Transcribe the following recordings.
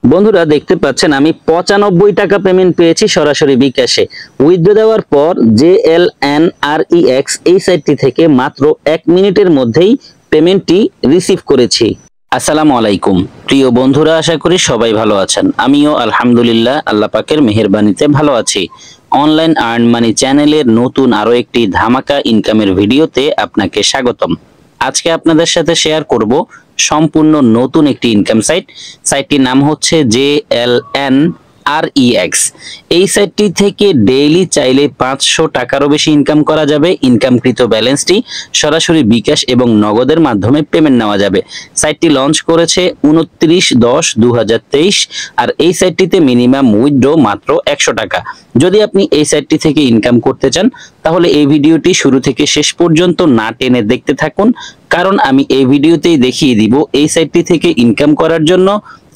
বন্ধুরা দেখতে পাচ্ছেন আমি 95 টাকা পেমেন্ট পেয়েছি সরাসরি বিকাশে। উইথড্র দেওয়ার পর JLNREX এই সাইটটি থেকে মাত্র 1 মিনিটের মধ্যেই পেমেন্টটি রিসিভ করেছি। আসসালামু আলাইকুম প্রিয় বন্ধুরা, আশা করি সবাই ভালো আছেন। আমিও আলহামদুলিল্লাহ আল্লাহ পাকের মেহেরবানিতে ভালো আছি। অনলাইন আর্ন মানি চ্যানেলের নতুন আরো একটি ধামাকা ইনকামের ভিডিওতে আপনাকে স্বাগতম। আজকে আপনাদের সাথে শেয়ার করব সম্পূর্ণ নতুন একটি ইনকাম সাইট। সাইটটির নাম হচ্ছে JLNREX। এই সাইটটি থেকে ডেইলি চাইলে 500 টাকারও বেশি ইনকাম করা যাবে। ইনকামকৃত ব্যালেন্সটি সরাসরি বিকাশ এবং নগদের মাধ্যমে পেমেন্ট নেওয়া যাবে। সাইটটি লঞ্চ করেছে 29/10/2023 আর এই সাইটটিতে মিনিমাম উইথড্র মাত্র 100 টাকা। যদি আপনি এই সাইটটি থেকে ইনকাম করতে চান তাহলে এই ভিডিওটি শুরু থেকে শেষ পর্যন্ত না টেনে দেখতে থাকুন, কারণ আমি এই ভিডিওতেই দেখিয়ে দিব এই সাইটটি থেকে ইনকাম করার জন্য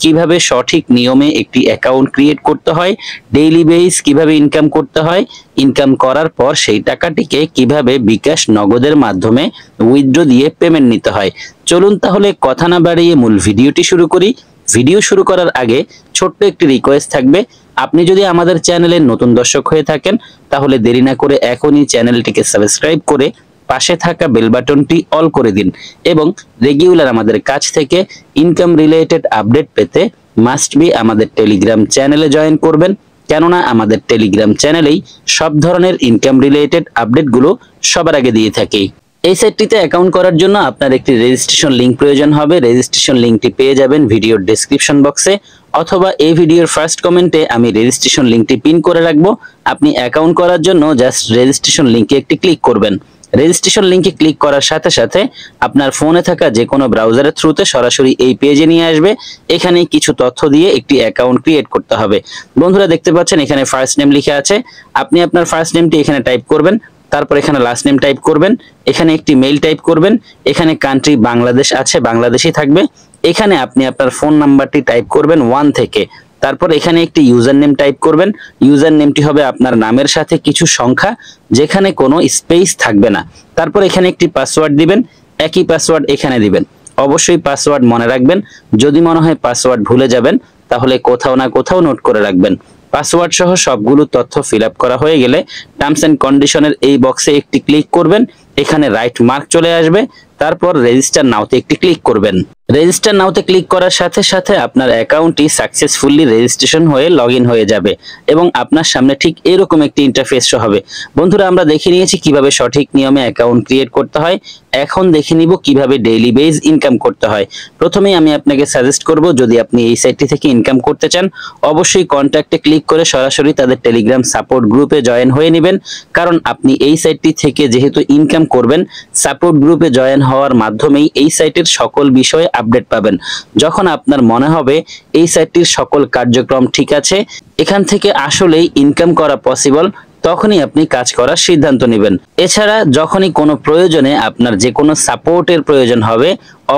কিভাবে সঠিক নিয়মে একটি অ্যাকাউন্ট ক্রিয়েট করতে হয়, ডেইলি বেস কিভাবে ইনকাম করতে হয়, ইনকাম করার পর সেই টাকাটিকে কিভাবে বিকাশ নগদের মাধ্যমে উইথড্র দিয়ে পেমেন্ট নিতে হয়। চলুন তাহলে কথা না বাড়িয়ে মূল ভিডিওটি শুরু করি। ভিডিও শুরু করার আগে ছোট্ট একটি রিকোয়েস্ট থাকবে, আপনি যদি আমাদের চ্যানেলের নতুন দর্শক হয়ে থাকেন তাহলে দেরি না করে এখনই চ্যানেলটিকে সাবস্ক্রাইব করে পাশে থাকা বেল বাটনটি অল করে দিন এবং রেগুলার আমাদের কাছ থেকে ইনকাম রিলেটেড আপডেট পেতে মাস্ট বি আমাদের টেলিগ্রাম চ্যানেলে জয়েন করবেন, কেননা আমাদের টেলিগ্রাম চ্যানেলেই সব ধরনের ইনকাম রিলেটেড আপডেটগুলো সবার আগে দিয়ে থাকি। এই সাইটটিতে অ্যাকাউন্ট করার জন্য আপনার একটি রেজিস্ট্রেশন লিংক প্রয়োজন হবে। রেজিস্ট্রেশন লিংকটি পেয়ে যাবেন ভিডিওর ডেসক্রিপশন বক্সে অথবা এই ভিডিওর ফার্স্ট কমেন্টে আমি রেজিস্ট্রেশন লিংকটি পিন করে রাখবো। আপনি অ্যাকাউন্ট করার জন্য জাস্ট রেজিস্ট্রেশন লিংকে একটি ক্লিক করবেন। রেজিস্ট্রেশন লিংকে ক্লিক করার সাথে সাথে আপনার ফোনে থাকা যে কোনো ব্রাউজারের থ্রুতে সরাসরি এই পেজে নিয়ে আসবে। এখানে কিছু তথ্য দিয়ে একটি অ্যাকাউন্ট ক্রিয়েট করতে হবে। বন্ধুরা দেখতে পাচ্ছেন এখানে ফার্স্ট নেম লেখা আছে। আপনি আপনার ফার্স্ট নেমটি এখানে টাইপ করবেন, তারপর এখানে লাস্ট নেম টাইপ করবেন, এখানে একটি মেইল টাইপ করবেন, এখানে কান্ট্রি বাংলাদেশ আছে, বাংলাদেশই থাকবে। এখানে আপনি আপনার ফোন নাম্বারটি টাইপ করবেন 1 থেকে, তারপর এখানে একটি ইউজার নেম টাইপ করবেন। ইউজার নেমটি হবে আপনার নামের সাথে কিছু সংখ্যা যেখানে কোনো স্পেস থাকবে না। তারপর এখানে একটি পাসওয়ার্ড দিবেন, একই পাসওয়ার্ড এখানে দিবেন। অবশ্যই পাসওয়ার্ড মনে রাখবেন, যদি মনে হয় পাসওয়ার্ড ভুলে যাবেন তাহলে কোথাও না কোথাও নোট করে রাখবেন। পাসওয়ার্ড সহ সবগুলো তথ্য ফিল আপ করা হয়ে গেলে টার্মস এন্ড কন্ডিশনের এই বক্সে একটি ক্লিক করবেন, এখানে রাইট মার্ক চলে আসবে। তারপর রেজিস্টার নাওতে একটি ক্লিক করবেন। রেজিস্টার নাওতে ক্লিক করার সাথে সাথে আপনার অ্যাকাউন্টটি সাকসেসফুলি রেজিস্ট্রেশন হয়ে লগইন হয়ে যাবে এবং আপনার সামনে ঠিক এরকম একটি ইন্টারফেস শো হবে। বন্ধুরা আমরা দেখে নিয়েছি কিভাবে সঠিক নিয়মে অ্যাকাউন্ট ক্রিয়েট করতে হয়, এখন দেখে নিব কিভাবে ডেইলি বেস ইনকাম করতে হয়। প্রথমেই আমি আপনাকে সাজেস্ট করব, যদি আপনি এই সাইটটি থেকে ইনকাম করতে চান অবশ্যই কন্ট্যাক্টে ক্লিক করে সরাসরি তাদের টেলিগ্রাম সাপোর্ট গ্রুপে জয়েন হয়ে নেবেন, কারণ আপনি এই সাইটটি থেকে যেহেতু ইনকাম করবেন সাপোর্ট গ্রুপে জয়েন হওয়ার মাধ্যমেই এই সাইটের সকল বিষয়ে আপডেট পাবেন। যখন আপনার মনে হবে এই সাইটটির সকল কার্যক্রম ঠিক আছে, এখান থেকে আসলেই ইনকাম করা পসিবল, তখনই আপনি কাজ করার সিদ্ধান্ত নেবেন। এছাড়া যখনই কোনো প্রয়োজনে আপনার যে কোনো সাপোর্টের প্রয়োজন হবে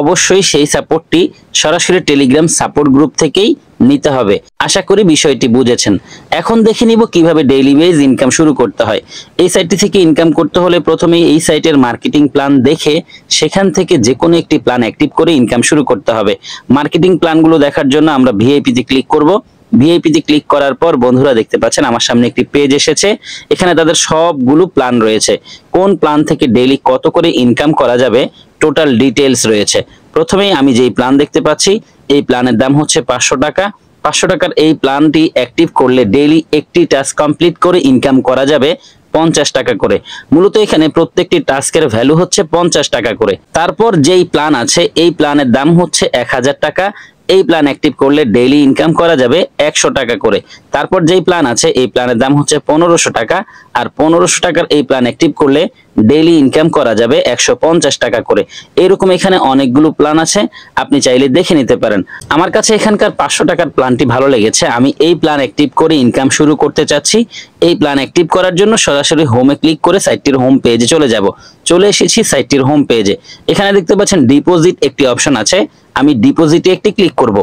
অবশ্যই সেই সাপোর্টটি সরাসরি টেলিগ্রাম সাপোর্ট গ্রুপ থেকেই নিতে হবে। আশা করি বিষয়টি বুঝেছেন। এখন দেখে নিব কিভাবে ডেইলি বেস ইনকাম শুরু করতে হয়। এই সাইটটি থেকে ইনকাম করতে হলে প্রথমেই এই সাইটের মার্কেটিং প্ল্যান দেখে সেখান থেকে যে কোনো একটি প্ল্যান অ্যাক্টিভ করে ইনকাম শুরু করতে হবে। মার্কেটিং প্ল্যানগুলো দেখার জন্য আমরা ভিআইপিতে ক্লিক করব। ভিআইপিতে ক্লিক করার পর বন্ধুরা দেখতে পাচ্ছেন আমার সামনে একটি পেজ এসেছে। এখানে তাদের সবগুলো প্ল্যান রয়েছে, কোন প্ল্যান থেকে ডেইলি কত করে ইনকাম করা যাবে টোটাল ডিটেইলস রয়েছে। প্রথমেই আমি যেই প্ল্যান দেখতে পাচ্ছি এই প্ল্যানের দাম হচ্ছে 500 টাকা। 500 টাকার এই প্ল্যানটি অ্যাক্টিভ করলে ডেইলি একটি টাস্ক কমপ্লিট করে ইনকাম করা যাবে 50 টাকা করে। মূলত এখানে প্রত্যেকটি টাস্কের ভ্যালু হচ্ছে 50 টাকা করে। তারপর যেই প্ল্যান আছে এই প্ল্যানের দাম হচ্ছে 1000 টাকা। এই প্ল্যান অ্যাক্টিভ করলে ডেইলি ইনকাম করা যাবে 100 টাকা করে। তারপর যেই প্ল্যান আছে এই প্ল্যানের দাম হচ্ছে 1500 টাকা, আর 1500 টাকার এই প্ল্যান অ্যাক্টিভ করলে ডেইলি ইনকাম করা যাবে 150 টাকা করে। এরকম এখানে অনেকগুলো প্ল্যান আছে, আপনি চাইলে দেখে নিতে পারেন। আমার কাছে এখানকার 500 টাকার প্ল্যানটি ভালো লেগেছে, আমি এই প্ল্যান অ্যাক্টিভ করে ইনকাম শুরু করতে চাচ্ছি। এই প্ল্যান অ্যাক্টিভ করার জন্য সরাসরি হোমে ক্লিক করে সাইটটির হোম পেজে চলে যাব। চলে এসেছি সাইটটির হোম পেজে। এখানে দেখতে পাচ্ছেন ডিপোজিট একটি অপশন আছে, আমি ডিপোজিটে একটি ক্লিক করব।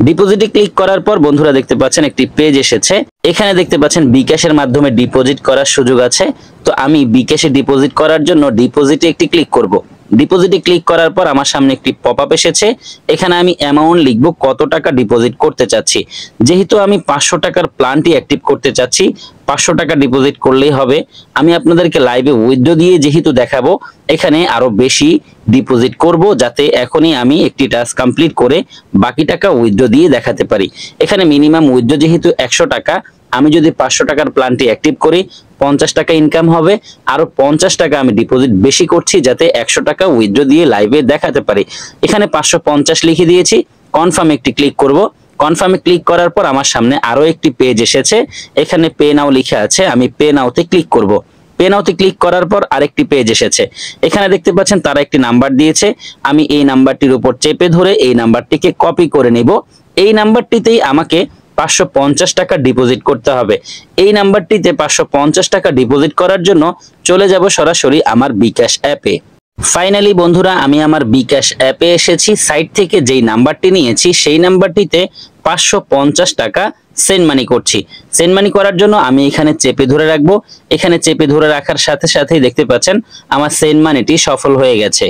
ডিপোজিটে ক্লিক করার পর বন্ধুরা দেখতে পাচ্ছেন একটি পেজ এসেছে। এখানে দেখতে পাচ্ছেন বিকাশের মাধ্যমে ডিপোজিট করার সুযোগ আছে। তো আমি বিকাশে ডিপোজিট করার জন্য ডিপোজিটে একটি ক্লিক করব। ডিপোজিটে ক্লিক করার পর আমার সামনে একটি পপআপ এসেছে। এখানে আমি অ্যামাউন্ট লিখব, কত টাকা ডিপোজিট করতে চাচ্ছি। যেহেতু আমি 500 টাকার প্ল্যানটি অ্যাক্টিভ করতে চাচ্ছি, 500 টাকা ডিপোজিট করলেই হবে। আমি আপনাদেরকে লাইভে উইথড্র দিয়ে যেহেতু দেখাবো, এখানে আরো বেশি ডিপোজিট করব, যাতে এখনই আমি একটি টাস্ক কমপ্লিট করে বাকি টাকা উইথড্র দিয়ে দেখাতে পারি। এখানে মিনিমাম উইথড্র যেহেতু 100 টাকা, আমি যদি 500 টাকার প্ল্যানটি অ্যাক্টিভ করি 50 টাকা ইনকাম হবে। আরো 50 টাকা আমি ডিপোজিট বেশি করছি, যাতে 100 টাকা উইথড্র দিয়ে লাইভে দেখাতে পারি। এখানে 550 লিখে দিয়েছি, কনফার্মে একটি ক্লিক করব। কনফার্মে ক্লিক করার পর আমার সামনে আরো একটি পেজ এসেছে, এখানে পে নাও লেখা আছে, আমি পে নাওতে ক্লিক করব। পে নাওতে ক্লিক করার পর আরেকটি পেজ এসেছে, এখানে দেখতে পাচ্ছেন তারা একটি নাম্বার দিয়েছে। আমি এই নাম্বারটির উপর চেপে ধরে এই নাম্বারটিকে কপি করে নিব। এই নাম্বারটিতেই আমাকে 550 টাকা ডিপোজিট করতে হবে। এই নাম্বারটিতে 550 টাকা ডিপোজিট করার জন্য চলে যাব সরাসরি আমার বিকাশ অ্যাপে। ফাইনালি বন্ধুরা, আমি আমার বিকাশ অ্যাপে এসেছি। সাইট থেকে যেই নাম্বারটি নিয়েছি সেই নাম্বারটিতে 550 টাকা সেন্ড মানি করছি। সেন্ড মানি করার জন্য আমি এখানে চেপে ধরে রাখবো। এখানে চেপে ধরে রাখার সাথে সাথেই দেখতে পাচ্ছেন আমার সেন্ড মানিটি সফল হয়ে গেছে।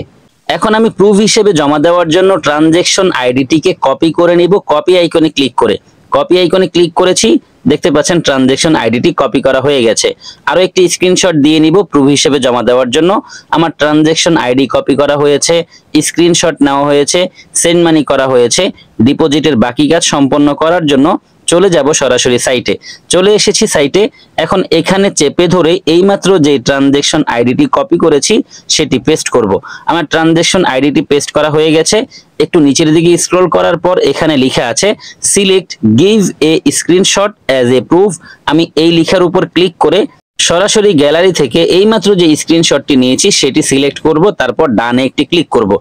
এখন আমি প্রুফ হিসেবে জমা দেওয়ার জন্য ট্রানজ্যাকশন আইডিটিকে কপি করে নিব। কপি আইকনে ক্লিক করে কপি আইকনে ক্লিক করেছি, দেখতে পাচ্ছেন ট্রানজ্যাকশন আইডিটি কপি করা হয়ে গেছে। আরো একটি স্ক্রিনশট দিয়ে নিব প্রুফ হিসেবে জমা দেওয়ার জন্য। আমার ট্রানজ্যাকশন আইডি কপি করা হয়েছে, স্ক্রিনশট নেওয়া হয়েছে, সেন্ড মানি করা হয়েছে। ডিপোজিটের বাকি কাজ সম্পন্ন করার জন্য চলে যাব সরাসরি সাইটে। চলে এসেছি সাইটে। এখন এখানে চেপে ধরে এইমাত্র যে ট্রানজ্যাকশন আইডিটি কপি করেছি সেটি পেস্ট করব। আমার ট্রানজ্যাকশন আইডিটি পেস্ট করা হয়ে গেছে। একটু নিচের দিকে স্ক্রল করার পর এখানে লেখা আছে select give a screenshot as a proof. আমি এই লেখার উপর ক্লিক করে সরাসরি গ্যালারি থেকে এইমাত্র যে স্ক্রিনশটটি নিয়েছি সেটি সিলেক্ট করব, তারপর ডানে একটি ক্লিক করব।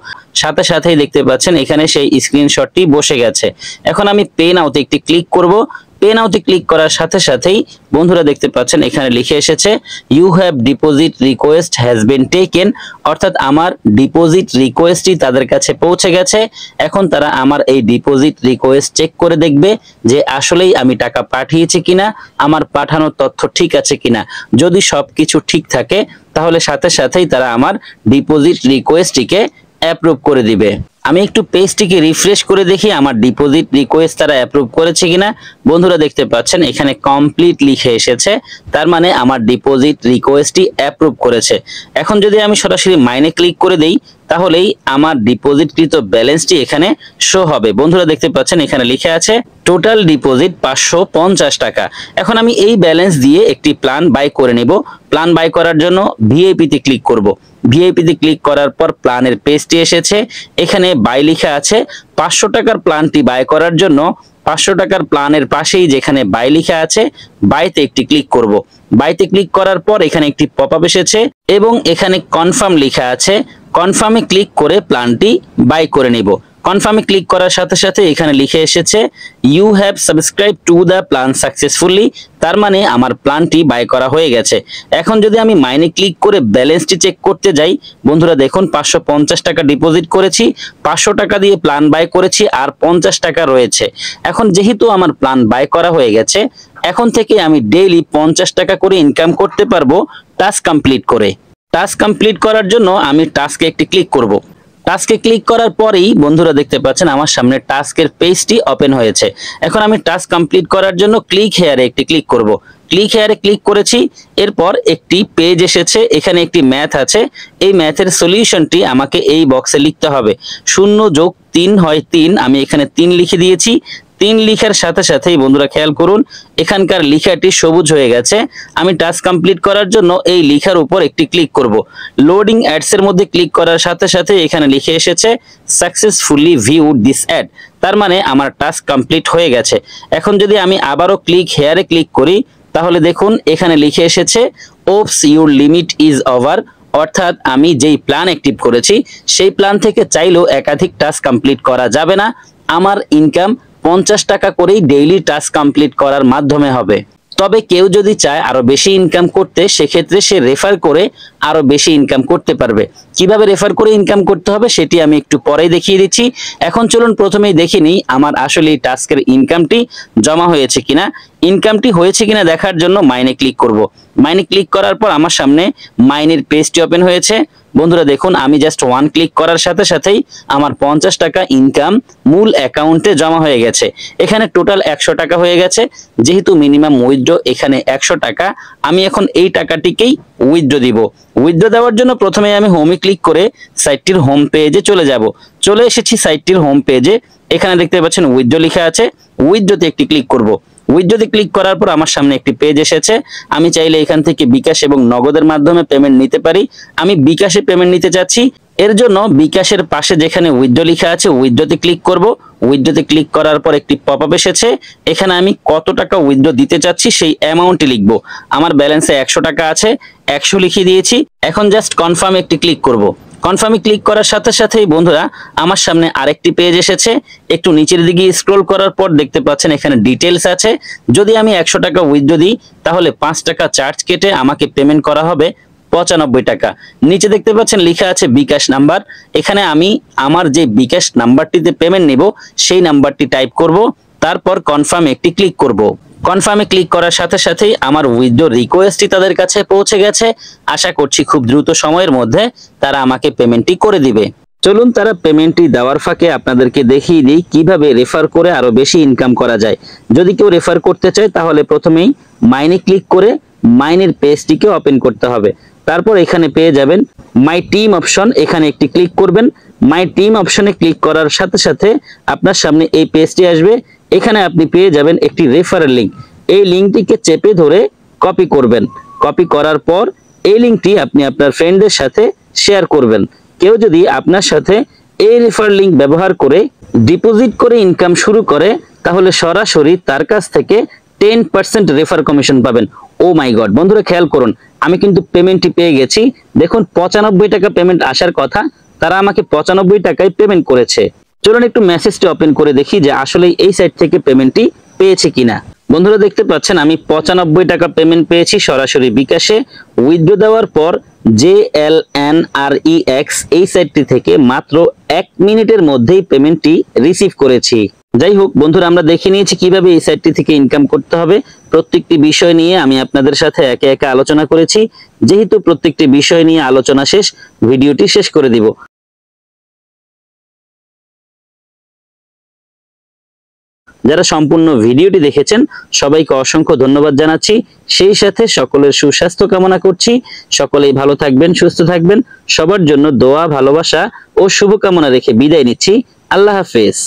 সাথে সাথেই দেখতে পাচ্ছেন এখানে সেই স্ক্রিনশটটি বসে গেছে। এখন আমি পে নাওতে একটি ক্লিক করব। পে নাওতে ক্লিক করার সাথে সাথেই বন্ধুরা দেখতে পাচ্ছেন এখানে লিখে এসেছে you have deposit request has been taken, অর্থাৎ আমার ডিপোজিট রিকোয়েস্টটি তাদের কাছে পৌঁছে গেছে। এখন তারা আমার এই ডিপোজিট রিকোয়েস্ট চেক করে দেখবে যে আসলেই আমি টাকা পাঠিয়েছি কিনা, আমার পাঠানোর তথ্য ঠিক আছে কিনা। যদি সবকিছু ঠিক থাকে তাহলে সাথে সাথেই তারা আমার ডিপোজিট রিকোয়েস্টটিকে অ্যাপ্রুভ করে দিবে। আমি একটু পেজটিকে রিফ্রেশ করে দেখি আমার ডিপোজিট রিকোয়েস্ট তারা অ্যাপ্রুভ করেছে কিনা। বন্ধুরা দেখতে পাচ্ছেন এখানে কমপ্লিট লিখে এসেছে, তার মানে আমার ডিপোজিট রিকোয়েস্টটি অ্যাপ্রুভ করেছে। এখন যদি আমি সরাসরি মাইনে ক্লিক করে দেই তাহলেই আমার ডিপোজিটকৃত ব্যালেন্সটি এখানে শো হবে। বন্ধুরা দেখতে পাচ্ছেন এখানে লিখে আছে টোটাল ডিপোজিট 550 টাকা। এখন আমি এই ব্যালেন্স দিয়ে একটি প্ল্যান বাই করে নিব। প্ল্যান বাই করার জন্য ভিআইপি তে ক্লিক করব। ভিআইপি তে ক্লিক করার পর প্ল্যানের পেজটি এসেছে, এখানে বাই লেখা আছে। 500 টাকার প্ল্যানটি বাই করার জন্য 500 টাকার প্ল্যানের পাশেই যেখানে বাই লেখা আছে বাইতে একটি ক্লিক করব। বাইতে ক্লিক করার পর এখানে একটি পপআপ এসেছে এবং এখানে কনফার্ম লেখা আছে। কনফার্মে ক্লিক করে প্ল্যানটি বাই করে নিব। কনফার্মে ক্লিক করার সাথে সাথে এখানে লিখে এসেছে you have subscribe to the plan successfully, তার মানে আমার প্ল্যানটি বাই করা হয়ে গেছে। এখন যদি আমি মাইনে ক্লিক করে ব্যালেন্সটি চেক করতে যাই, বন্ধুরা দেখুন 550 টাকা ডিপোজিট করেছি, 500 টাকা দিয়ে প্ল্যান বাই করেছি, আর 50 টাকা রয়েছে। এখন যেহেতু আমার প্ল্যান বাই করা হয়ে গেছে, এখন থেকে আমি ডেইলি 50 টাকা করে ইনকাম করতে পারবো টাস্ক কমপ্লিট করে। টাস্ক কমপ্লিট করার জন্য আমি টাস্কে একটি ক্লিক করব। টাস্কে ক্লিক করার পরেই বন্ধুরা দেখতে পাচ্ছেন আমার সামনে টাস্কের পেজটি ওপেন হয়েছে। এখন আমি টাস্ক কমপ্লিট করার জন্য ক্লিক হেয়ারে একটি ক্লিক করব। ক্লিক হেয়ারে ক্লিক করেছি, এরপর একটি পেজ এসেছে, এখানে একটি ম্যাথ আছে। এই ম্যাথের সলিউশনটি আমাকে এই বক্সে লিখতে হবে। 0 যোগ 3 হয় 3, আমি এখানে 3 লিখে দিয়েছি। 3 লিখার সাথে সাথেই বন্ধুরা খেয়াল করুন এখানকার লেখাটি সবুজ হয়ে গেছে। আমি টাস্ক কমপ্লিট করার জন্য এই লেখার উপর একটি ক্লিক করব। লোডিং অ্যাডস এর মধ্যে ক্লিক করার সাথে সাথে এখানে লিখে এসেছে সাকসেসফুলি ভিউড দিস অ্যাড, তার মানে আমার টাস্ক কমপ্লিট হয়ে গেছে। এখন যদি আমি আবারও ক্লিক হেয়ারে ক্লিক করি তাহলে দেখুন এখানে লিখে এসেছে ওপস ইউর লিমিট ইজ ওভার, অর্থাৎ আমি যেই প্ল্যান অ্যাক্টিভ করেছি সেই প্ল্যান থেকে চাইলেও একাধিক টাস্ক কমপ্লিট করা যাবে না। আমার ইনকাম 50 টাকা করেই ডেইলি টাস্ক কমপ্লিট করার মাধ্যমে হবে। তবে কেউ যদি চায় আরো বেশি ইনকাম করতে, সেক্ষেত্রে সে রেফার করে আরো বেশি ইনকাম করতে পারবে। কিভাবে রেফার করে ইনকাম করতে হবে সেটি আমি একটু পরেই দেখিয়ে দিচ্ছি। এখন চলুন প্রথমেই দেখে নিই আমার আসলে এই টাস্কের ইনকামটি জমা হয়েছে কিনা। ইনকামটি হয়েছে কিনা দেখার জন্য মাইনে ক্লিক করব। মাইনে ক্লিক করার পর আমার সামনে মাইনের পেজটি ওপেন হয়েছে। বন্ধুরা দেখুন, আমি জাস্ট ওয়ান ক্লিক করার সাথে সাথেই আমার 50 টাকা ইনকাম মূল অ্যাকাউন্টে জমা হয়ে গেছে। এখানে টোটাল 100 টাকা হয়ে গেছে। যেহেতু মিনিমাম উইথড্র এখানে 100 টাকা, আমি এখন এই টাকাটিকেই উইথড্র দিব। উইথড্র দেওয়ার জন্য প্রথমে আমি হোমে ক্লিক করে সাইটটির হোম পেজে চলে যাব। চলে এসেছি সাইটটির হোম পেজে। এখানে দেখতে পাচ্ছেন উইথড্র লেখা আছে, উইথড্রতে একটি ক্লিক করব। উইথড্রতে ক্লিক করার পর আমার সামনে একটি পেজ এসেছে। আমি চাইলে এখান থেকে বিকাশ এবং নগদের মাধ্যমে পেমেন্ট নিতে পারি। আমি বিকাশে পেমেন্ট নিতে চাচ্ছি। এর জন্য বিকাশের পাশে যেখানে উইথড্র লেখা আছে উইথড্রতে ক্লিক করব। উইথড্রতে ক্লিক করার পর একটি পপআপ এসেছে। এখানে আমি কত টাকা উইথড্র দিতে চাচ্ছি সেই অ্যামাউন্টটি লিখব। আমার ব্যালেন্সে 100 টাকা আছে, 100 লিখে দিয়েছি। এখন জাস্ট কনফার্মে একটি ক্লিক করব। কনফার্মে ক্লিক করার সাথে সাথেই বন্ধুরা আমার সামনে আরেকটি পেজ এসেছে। একটু নিচের দিকে স্ক্রল করার পর দেখতে পাচ্ছেন এখানে ডিটেইলস আছে। যদি আমি 100 টাকা উইথড্র দিই তাহলে 5 টাকা চার্জ কেটে আমাকে পেমেন্ট করা হবে 95 টাকা। নিচে দেখতে পাচ্ছেন লেখা আছে বিকাশ নাম্বার। এখানে আমি আমার যে বিকাশ নাম্বারটিতে পেমেন্ট নেব সেই নাম্বারটি টাইপ করব, তারপর কনফার্মে একটি ক্লিক করব। কনফার্মে ক্লিক করার সাথে সাথেই আমার উইথড্র রিকোয়েস্টটি তাদের কাছে পৌঁছে গেছে। আশা করছি খুব দ্রুত সময়ের মধ্যে তারা আমাকে পেমেন্টটি করে দিবে। চলুন তারা পেমেন্টটি দেওয়ার ফাঁকে আপনাদেরকে দেখিয়ে দিই কিভাবে রেফার করে আরো বেশি ইনকাম করা যায়। যদি কেউ রেফার করতে চায় তাহলে প্রথমেই মাইনে ক্লিক করে মাইনের পেজটিকে ওপেন করতে হবে। তারপর এখানে পেয়ে যাবেন মাই টিম অপশন, এখানে একটি ক্লিক করবেন। মাই টিম অপশনে ক্লিক করার সাথে সাথে আপনার সামনে এই পেজটি আসবে। এখানে আপনি পেয়ে যাবেন একটি রেফারেল লিংক। এই লিংকটিকে চেপে ধরে কপি করবেন। কপি করার পর এই লিংকটি আপনি আপনার ফ্রেন্ডদের সাথে শেয়ার করবেন। কেউ যদি আপনার সাথে এই রেফার লিংক ব্যবহার করে ডিপোজিট করে ইনকাম শুরু করে তাহলে সরাসরি তার কাছ থেকে 10% রেফার কমিশন পাবেন। ও মাই গড, বন্ধুরা খেয়াল করুন, আমি কিন্তু পেমেন্টটি পেয়ে গেছি। দেখুন 95 টাকা পেমেন্ট আসার কথা, তারা আমাকে 95 টাকায় পেমেন্ট করেছে। চলুন একটু মেসেজটি ওপেন করে দেখি যে আসলে এই সাইট থেকে পেমেন্টটি পেয়েছে কিনা। বন্ধুরা দেখতে পাচ্ছেন আমি 95 টাকা পেমেন্ট পেয়েছি সরাসরি বিকাশে। উইথড্র দেওয়ার পর JLNREX এই সাইটটি থেকে মাত্র 1 মিনিটের মধ্যেই পেমেন্টটি রিসিভ করেছি। যাই হোক বন্ধুরা, আমরা দেখে নিয়েছি কিভাবে এই সাইটটি থেকে ইনকাম করতে হবে। প্রত্যেকটি বিষয় নিয়ে আমি আপনাদের সাথে একে একে আলোচনা করেছি। যেহেতু প্রত্যেকটি বিষয় নিয়ে আলোচনা শেষ, ভিডিওটি শেষ করে দিব। যারা সম্পূর্ণ ভিডিওটি দেখেছেন সবাইকে অসংখ্য ধন্যবাদ জানাচ্ছি। সেই সাথে সকলের সুস্বাস্থ্য কামনা করছি। সকলেই ভালো থাকবেন, সুস্থ থাকবেন। সবার জন্য দোয়া, ভালোবাসা ও শুভকামনা রেখে বিদায় নিচ্ছি। আল্লাহ হাফেজ।